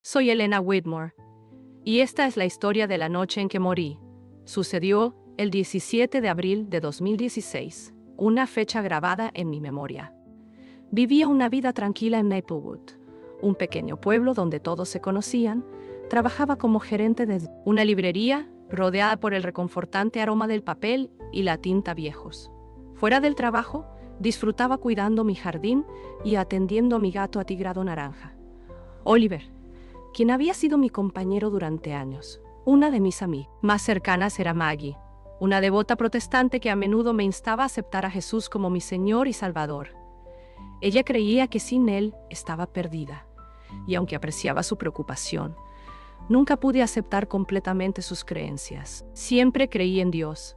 Soy Elena Whitmore, y esta es la historia de la noche en que morí. Sucedió el 17 de abril de 2016, una fecha grabada en mi memoria. Vivía una vida tranquila en Maplewood, un pequeño pueblo donde todos se conocían. Trabajaba como gerente de una librería rodeada por el reconfortante aroma del papel y la tinta viejos. Fuera del trabajo, disfrutaba cuidando mi jardín y atendiendo a mi gato atigrado naranja, Oliver, quien había sido mi compañero durante años. Una de mis amigas más cercanas era Maggie, una devota protestante que a menudo me instaba a aceptar a Jesús como mi Señor y Salvador. Ella creía que sin Él estaba perdida, y aunque apreciaba su preocupación, nunca pude aceptar completamente sus creencias. Siempre creí en Dios,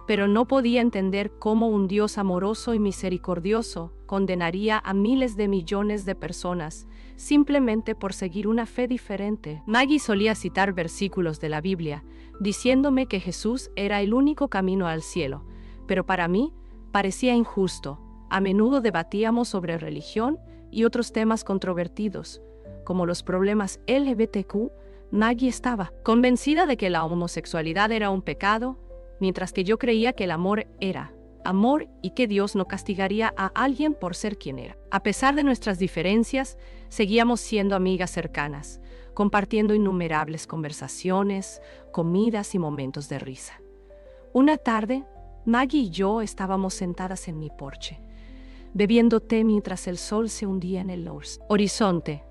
pero no podía entender cómo un Dios amoroso y misericordioso condenaría a miles de millones de personas simplemente por seguir una fe diferente. Maggie solía citar versículos de la Biblia, diciéndome que Jesús era el único camino al cielo, pero para mí parecía injusto. A menudo debatíamos sobre religión y otros temas controvertidos, como los problemas LGBTQ. Maggie estaba convencida de que la homosexualidad era un pecado, mientras que yo creía que el amor era amor y que Dios no castigaría a alguien por ser quien era. A pesar de nuestras diferencias, seguíamos siendo amigas cercanas, compartiendo innumerables conversaciones, comidas y momentos de risa. Una tarde, Maggie y yo estábamos sentadas en mi porche, bebiendo té mientras el sol se hundía en el horizonte.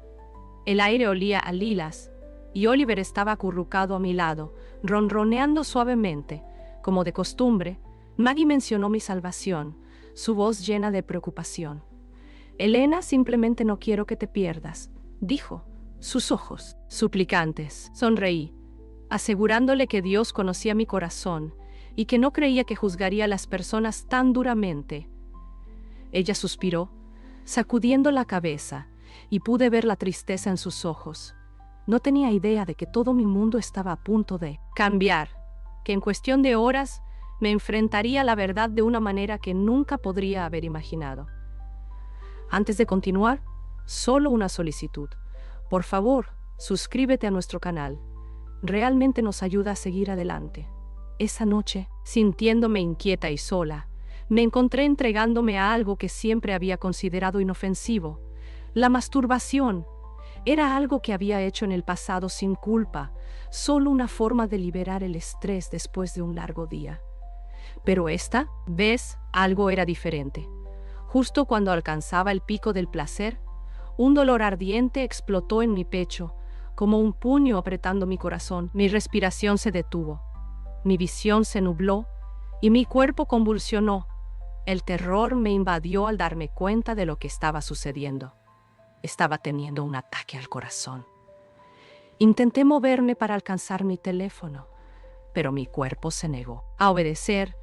El aire olía a lilas, y Oliver estaba acurrucado a mi lado, ronroneando suavemente. Como de costumbre, Maggie mencionó mi salvación, su voz llena de preocupación. «Elena, simplemente no quiero que te pierdas», dijo, sus ojos suplicantes. Sonreí, asegurándole que Dios conocía mi corazón y que no creía que juzgaría a las personas tan duramente. Ella suspiró, sacudiendo la cabeza, y pude ver la tristeza en sus ojos. No tenía idea de que todo mi mundo estaba a punto de cambiar, que en cuestión de horas me enfrentaría a la verdad de una manera que nunca podría haber imaginado. Antes de continuar, solo una solicitud. Por favor, suscríbete a nuestro canal. Realmente nos ayuda a seguir adelante. Esa noche, sintiéndome inquieta y sola, me encontré entregándome a algo que siempre había considerado inofensivo: la masturbación. Era algo que había hecho en el pasado sin culpa, solo una forma de liberar el estrés después de un largo día. Pero esta vez algo era diferente. Justo cuando alcanzaba el pico del placer, un dolor ardiente explotó en mi pecho, como un puño apretando mi corazón. Mi respiración se detuvo, mi visión se nubló y mi cuerpo convulsionó. El terror me invadió al darme cuenta de lo que estaba sucediendo. Estaba teniendo un ataque al corazón. Intenté moverme para alcanzar mi teléfono, pero mi cuerpo se negó a obedecer.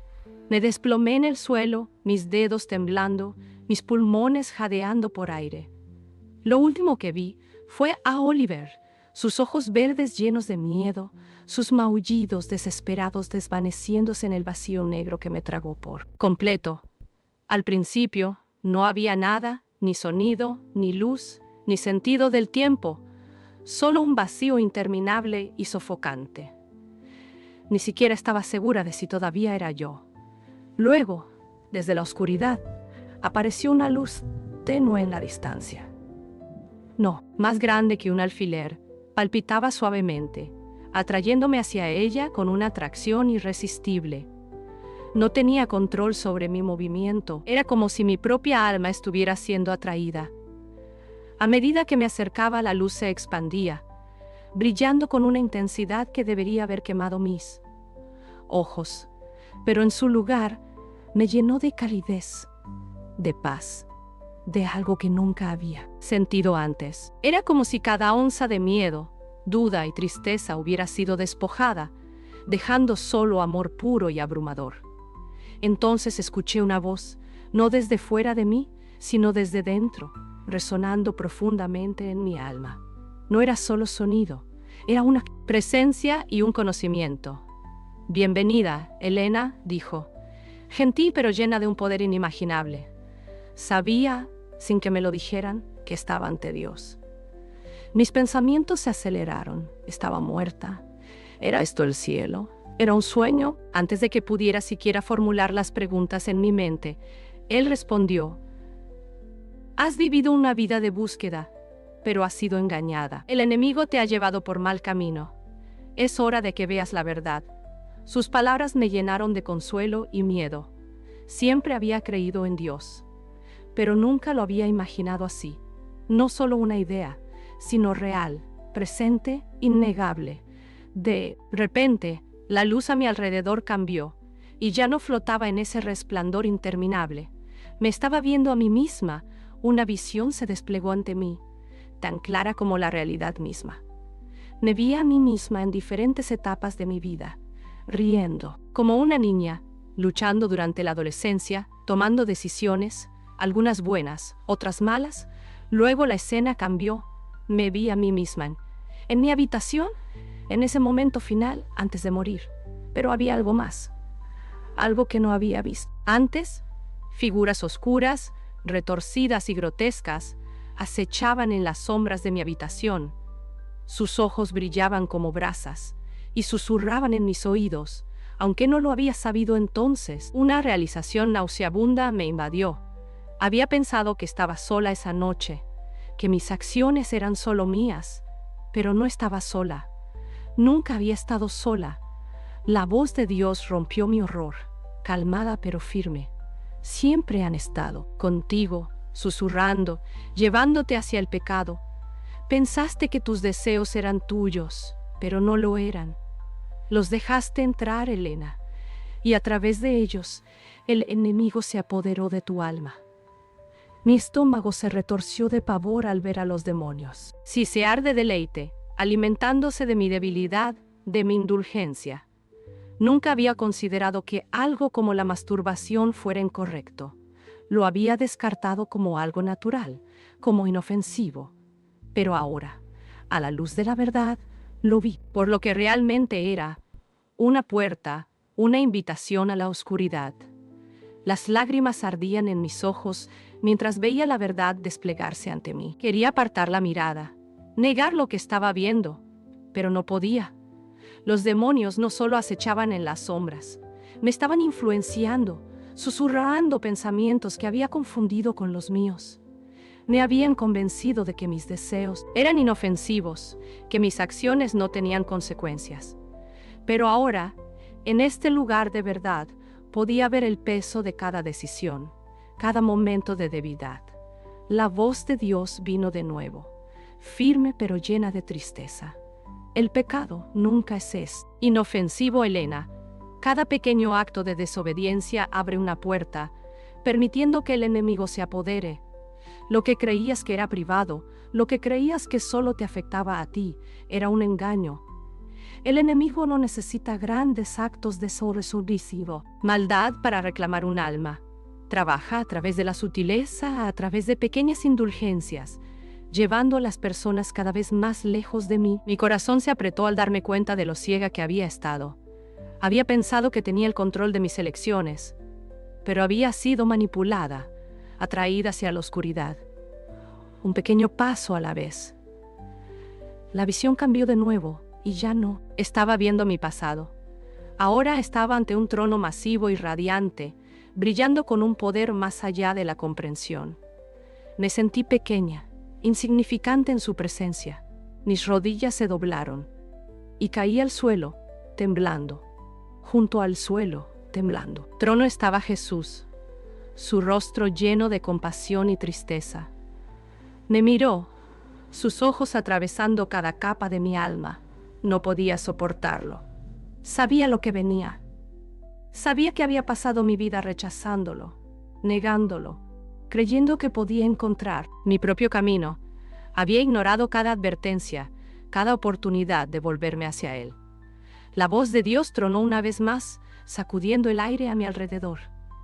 Me desplomé en el suelo, mis dedos temblando, mis pulmones jadeando por aire. Lo último que vi fue a Oliver, sus ojos verdes llenos de miedo, sus maullidos desesperados desvaneciéndose en el vacío negro que me tragó por completo. Al principio no había nada, ni sonido, ni luz, ni sentido del tiempo, solo un vacío interminable y sofocante. Ni siquiera estaba segura de si todavía era yo. Luego, desde la oscuridad, apareció una luz tenue en la distancia. No, más grande que un alfiler, palpitaba suavemente, atrayéndome hacia ella con una atracción irresistible. No tenía control sobre mi movimiento, era como si mi propia alma estuviera siendo atraída. A medida que me acercaba, la luz se expandía, brillando con una intensidad que debería haber quemado mis ojos, pero en su lugar me llenó de calidez, de paz, de algo que nunca había sentido antes. Era como si cada onza de miedo, duda y tristeza hubiera sido despojada, dejando solo amor puro y abrumador. Entonces escuché una voz, no desde fuera de mí, sino desde dentro, resonando profundamente en mi alma. No era solo sonido, era una presencia y un conocimiento. «Bienvenida, Elena», dijo, gentil pero llena de un poder inimaginable. Sabía, sin que me lo dijeran, que estaba ante Dios. Mis pensamientos se aceleraron. Estaba muerta. ¿Era esto el cielo? ¿Era un sueño? Antes de que pudiera siquiera formular las preguntas en mi mente, él respondió: has vivido una vida de búsqueda, pero has sido engañada. El enemigo te ha llevado por mal camino. Es hora de que veas la verdad. Sus palabras me llenaron de consuelo y miedo. Siempre había creído en Dios, pero nunca lo había imaginado así. No solo una idea, sino real, presente, innegable. De repente, la luz a mi alrededor cambió, y ya no flotaba en ese resplandor interminable. Me estaba viendo a mí misma. Una visión se desplegó ante mí, tan clara como la realidad misma. Me vi a mí misma en diferentes etapas de mi vida, riendo, como una niña, luchando durante la adolescencia, tomando decisiones, algunas buenas, otras malas. Luego la escena cambió. Me vi a mí misma en mi habitación, en ese momento final, antes de morir. Pero había algo más, algo que no había visto antes. Figuras oscuras, retorcidas y grotescas, acechaban en las sombras de mi habitación. Sus ojos brillaban como brasas y susurraban en mis oídos, aunque no lo había sabido entonces. Una realización nauseabunda me invadió. Había pensado que estaba sola esa noche, que mis acciones eran solo mías, pero no estaba sola. Nunca había estado sola. La voz de Dios rompió mi horror, calmada pero firme. Siempre han estado contigo, susurrando, llevándote hacia el pecado. Pensaste que tus deseos eran tuyos, pero no lo eran. Los dejaste entrar, Elena, y a través de ellos, el enemigo se apoderó de tu alma. Mi estómago se retorció de pavor al ver a los demonios. Sisear de deleite, alimentándose de mi debilidad, de mi indulgencia. Nunca había considerado que algo como la masturbación fuera incorrecto. Lo había descartado como algo natural, como inofensivo. Pero ahora, a la luz de la verdad, lo vi por lo que realmente era: una puerta, una invitación a la oscuridad. Las lágrimas ardían en mis ojos mientras veía la verdad desplegarse ante mí. Quería apartar la mirada, negar lo que estaba viendo, pero no podía. Los demonios no solo acechaban en las sombras, me estaban influenciando, susurrando pensamientos que había confundido con los míos. Me habían convencido de que mis deseos eran inofensivos, que mis acciones no tenían consecuencias. Pero ahora, en este lugar de verdad, podía ver el peso de cada decisión, cada momento de debilidad. La voz de Dios vino de nuevo, firme pero llena de tristeza. El pecado nunca es inofensivo, Elena. Cada pequeño acto de desobediencia abre una puerta, permitiendo que el enemigo se apodere. Lo que creías que era privado, lo que creías que solo te afectaba a ti, era un engaño. El enemigo no necesita grandes actos de sobresucisivo maldad para reclamar un alma. Trabaja a través de la sutileza, a través de pequeñas indulgencias, llevando a las personas cada vez más lejos de mí. Mi corazón se apretó al darme cuenta de lo ciega que había estado. Había pensado que tenía el control de mis elecciones, pero había sido manipulada, atraída hacia la oscuridad. Un pequeño paso a la vez. La visión cambió de nuevo y ya no estaba viendo mi pasado. Ahora estaba ante un trono masivo y radiante, brillando con un poder más allá de la comprensión. Me sentí pequeña, insignificante en su presencia. Mis rodillas se doblaron y caí al suelo, temblando. Junto al suelo, temblando. Trono estaba Jesús, su rostro lleno de compasión y tristeza. Me miró, sus ojos atravesando cada capa de mi alma. No podía soportarlo. Sabía lo que venía. Sabía que había pasado mi vida rechazándolo, negándolo, creyendo que podía encontrar mi propio camino. Había ignorado cada advertencia, cada oportunidad de volverme hacia él. La voz de Dios tronó una vez más, sacudiendo el aire a mi alrededor.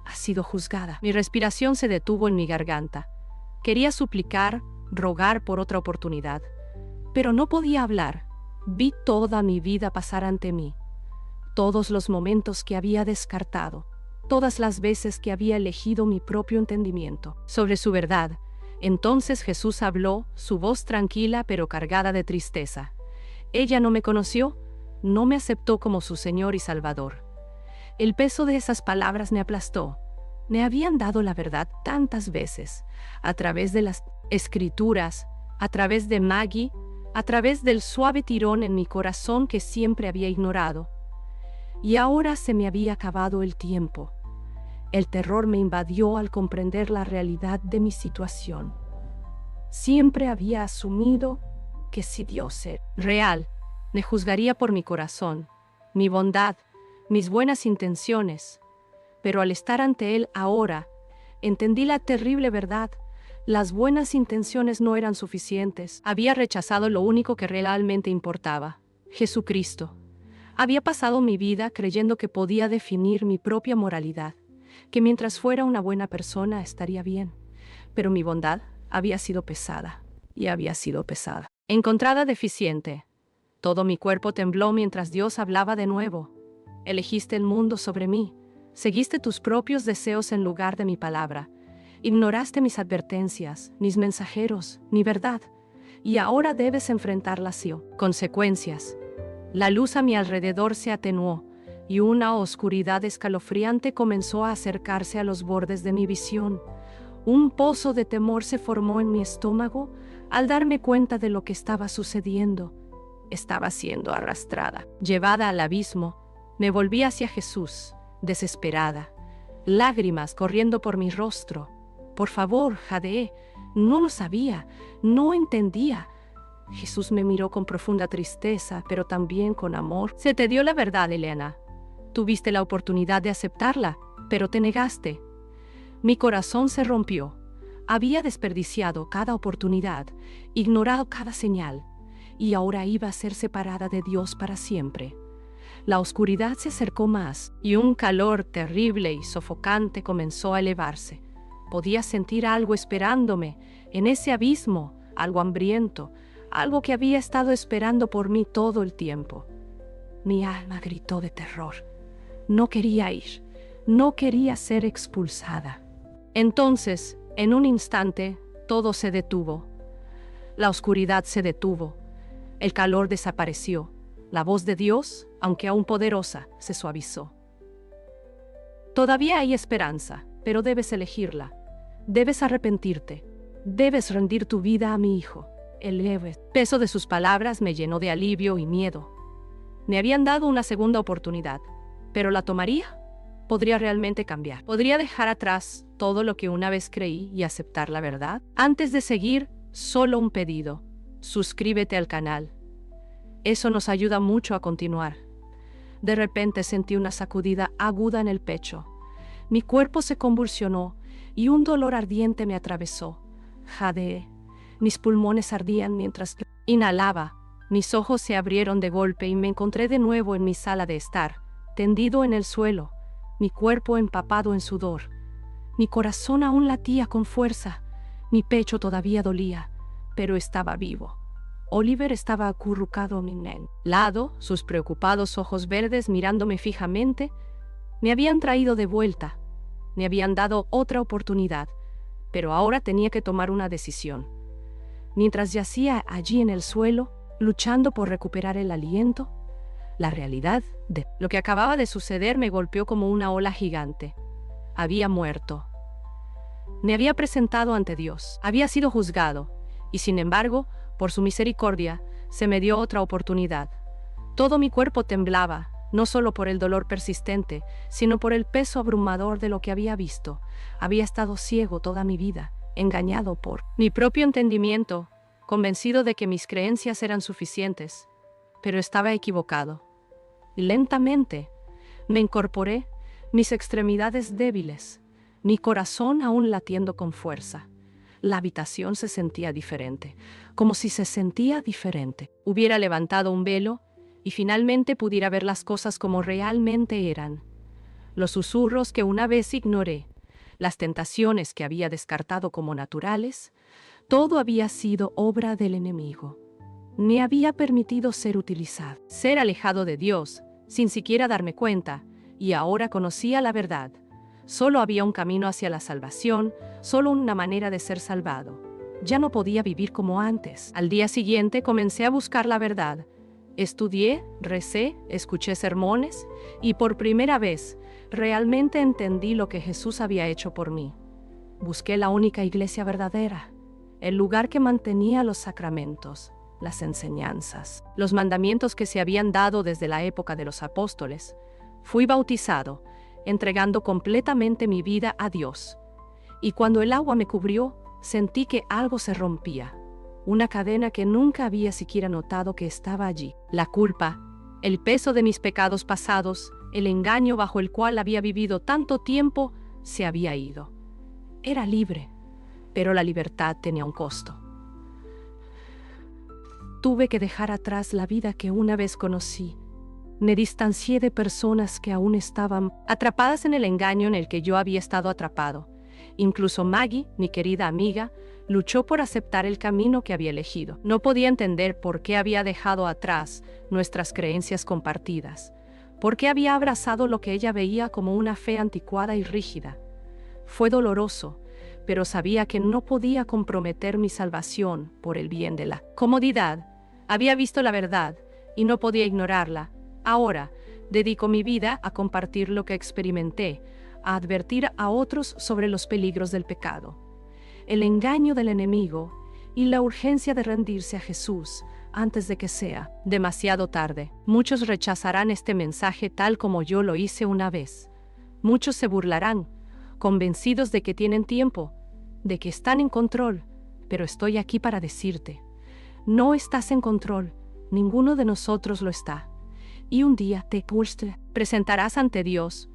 Has sido juzgada. Mi respiración se detuvo en mi garganta. Quería suplicar, rogar por otra oportunidad, pero no podía hablar. Vi toda mi vida pasar ante mí, todos los momentos que había descartado, todas las veces que había elegido mi propio entendimiento sobre su verdad. Entonces Jesús habló, su voz tranquila pero cargada de tristeza. Ella no me conoció, no me aceptó como su Señor y Salvador. El peso de esas palabras me aplastó. Me habían dado la verdad tantas veces, a través de las escrituras, a través de Maggie, a través del suave tirón en mi corazón que siempre había ignorado. Y ahora se me había acabado el tiempo. El terror me invadió al comprender la realidad de mi situación. Siempre había asumido que si Dios era real, me juzgaría por mi corazón, mi bondad, mis buenas intenciones. Pero al estar ante Él ahora, entendí la terrible verdad. Las buenas intenciones no eran suficientes. Había rechazado lo único que realmente importaba: Jesucristo. Había pasado mi vida creyendo que podía definir mi propia moralidad, que mientras fuera una buena persona estaría bien. Pero mi bondad había sido pesada, y había sido pesada. Encontrada deficiente. Todo mi cuerpo tembló mientras Dios hablaba de nuevo. Elegiste el mundo sobre mí. Seguiste tus propios deseos en lugar de mi palabra. Ignoraste mis advertencias, mis mensajeros, mi verdad. Y ahora debes enfrentar las consecuencias. La luz a mi alrededor se atenuó, y una oscuridad escalofriante comenzó a acercarse a los bordes de mi visión. Un pozo de temor se formó en mi estómago al darme cuenta de lo que estaba sucediendo. Estaba siendo arrastrada, llevada al abismo. Me volví hacia Jesús, desesperada, lágrimas corriendo por mi rostro. Por favor, jadeé, no lo sabía, no entendía. Jesús me miró con profunda tristeza, pero también con amor. Se te dio la verdad, Elena. Tuviste la oportunidad de aceptarla, pero te negaste. Mi corazón se rompió. Había desperdiciado cada oportunidad, ignorado cada señal, y ahora iba a ser separada de Dios para siempre. La oscuridad se acercó más, y un calor terrible y sofocante comenzó a elevarse. Podía sentir algo esperándome en ese abismo, algo hambriento, algo que había estado esperando por mí todo el tiempo. Mi alma gritó de terror. No quería ir, no quería ser expulsada. Entonces, en un instante, todo se detuvo. La oscuridad se detuvo, el calor desapareció. La voz de Dios, aunque aún poderosa, se suavizó. Todavía hay esperanza, pero debes elegirla. Debes arrepentirte. Debes rendir tu vida a mi hijo. El leve peso de sus palabras me llenó de alivio y miedo. Me habían dado una segunda oportunidad, pero ¿la tomaría? ¿Podría realmente cambiar? ¿Podría dejar atrás todo lo que una vez creí y aceptar la verdad? Antes de seguir, solo un pedido: suscríbete al canal. Eso nos ayuda mucho a continuar. De repente sentí una sacudida aguda en el pecho. Mi cuerpo se convulsionó y un dolor ardiente me atravesó. Jadeé. Mis pulmones ardían mientras inhalaba. Mis ojos se abrieron de golpe y me encontré de nuevo en mi sala de estar, tendido en el suelo, mi cuerpo empapado en sudor. Mi corazón aún latía con fuerza. Mi pecho todavía dolía, pero estaba vivo. Oliver estaba acurrucado a mi lado, sus preocupados ojos verdes mirándome fijamente. Me habían traído de vuelta. Me habían dado otra oportunidad, pero ahora tenía que tomar una decisión. Mientras yacía allí en el suelo, luchando por recuperar el aliento, la realidad de lo que acababa de suceder me golpeó como una ola gigante. Había muerto. Me había presentado ante Dios, había sido juzgado, y sin embargo, por su misericordia, se me dio otra oportunidad. Todo mi cuerpo temblaba, no solo por el dolor persistente, sino por el peso abrumador de lo que había visto. Había estado ciego toda mi vida, engañado por mi propio entendimiento, convencido de que mis creencias eran suficientes, pero estaba equivocado. Lentamente me incorporé, mis extremidades débiles, mi corazón aún latiendo con fuerza. La habitación se sentía diferente, como si se sentía diferente. Hubiera levantado un velo y finalmente pudiera ver las cosas como realmente eran. Los susurros que una vez ignoré, las tentaciones que había descartado como naturales, todo había sido obra del enemigo. Me había permitido ser utilizado, ser alejado de Dios, sin siquiera darme cuenta, y ahora conocía la verdad. Solo había un camino hacia la salvación, solo una manera de ser salvado. Ya no podía vivir como antes. Al día siguiente comencé a buscar la verdad. Estudié, recé, escuché sermones y por primera vez realmente entendí lo que Jesús había hecho por mí. Busqué la única iglesia verdadera, el lugar que mantenía los sacramentos, las enseñanzas, los mandamientos que se habían dado desde la época de los apóstoles. Fui bautizado, entregando completamente mi vida a Dios. Y cuando el agua me cubrió, sentí que algo se rompía. Una cadena que nunca había siquiera notado que estaba allí. La culpa, el peso de mis pecados pasados, el engaño bajo el cual había vivido tanto tiempo, se había ido. Era libre, pero la libertad tenía un costo. Tuve que dejar atrás la vida que una vez conocí. Me distancié de personas que aún estaban atrapadas en el engaño en el que yo había estado atrapado. Incluso Maggie, mi querida amiga, luchó por aceptar el camino que había elegido. No podía entender por qué había dejado atrás nuestras creencias compartidas, por qué había abrazado lo que ella veía como una fe anticuada y rígida. Fue doloroso, pero sabía que no podía comprometer mi salvación por el bien de la comodidad. Había visto la verdad y no podía ignorarla. Ahora, dedico mi vida a compartir lo que experimenté, a advertir a otros sobre los peligros del pecado, el engaño del enemigo y la urgencia de rendirse a Jesús antes de que sea demasiado tarde. Muchos rechazarán este mensaje tal como yo lo hice una vez. Muchos se burlarán, convencidos de que tienen tiempo, de que están en control, pero estoy aquí para decirte, no estás en control, ninguno de nosotros lo está. Y un día te presentarás ante Dios,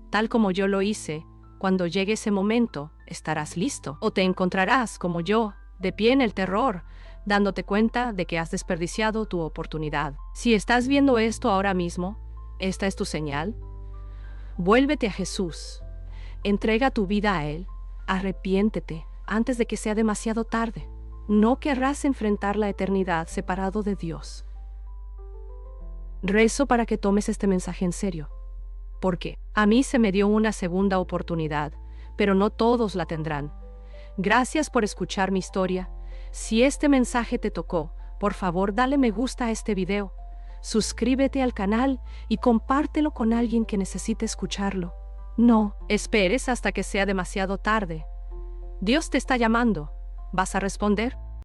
tal como yo lo hice. Cuando llegue ese momento, estarás listo. O te encontrarás, como yo, de pie en el terror, dándote cuenta de que has desperdiciado tu oportunidad. Si estás viendo esto ahora mismo, esta es tu señal. Vuélvete a Jesús. Entrega tu vida a Él. Arrepiéntete antes de que sea demasiado tarde. No querrás enfrentar la eternidad separado de Dios. Rezo para que tomes este mensaje en serio. Porque a mí se me dio una segunda oportunidad, pero no todos la tendrán. Gracias por escuchar mi historia. Si este mensaje te tocó, por favor dale me gusta a este video, suscríbete al canal y compártelo con alguien que necesite escucharlo. No esperes hasta que sea demasiado tarde. Dios te está llamando. ¿Vas a responder?